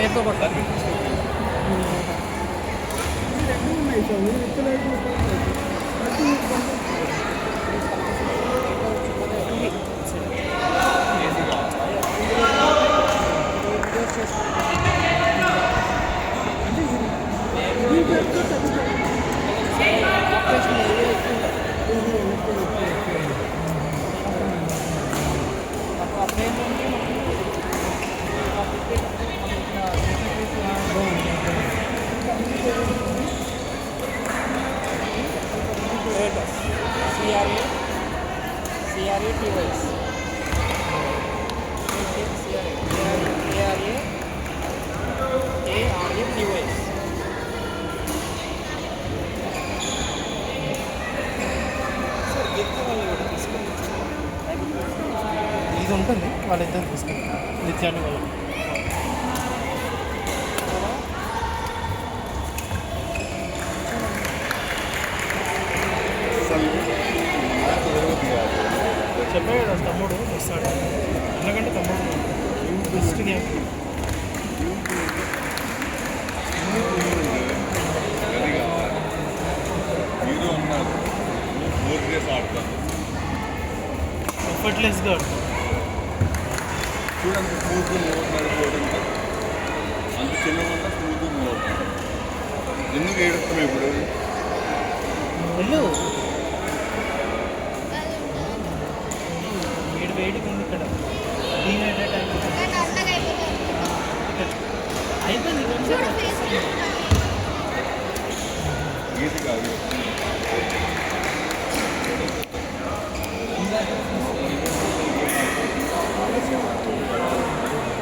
పేరుతో కొట్టాలి. ఇది ఉంటుంది వాళ్ళిద్దరు తీసుకుంటారు నిత్యాన్ని వాళ్ళు. చెప్పాడు తమ్ముడు వస్తాడు ఎందుకంటే తమ్ముడు బెస్ట్ గేమ్. ఎఫర్ట్లెస్గా ఆడతాను. చూడండి స్మూత్గా మూవ్ నడుపుకోవడం అంత చిన్నగా స్మూత్గా మూవ్ అవుతుంది. ఎందుకు ఏడుస్తాం ఇప్పుడు వెళ్ళు వేడిగా ఉంది ఇక్కడ డీహైడ్రేట్ అయిపోయింది కొంచెం ఈజీ కాదు.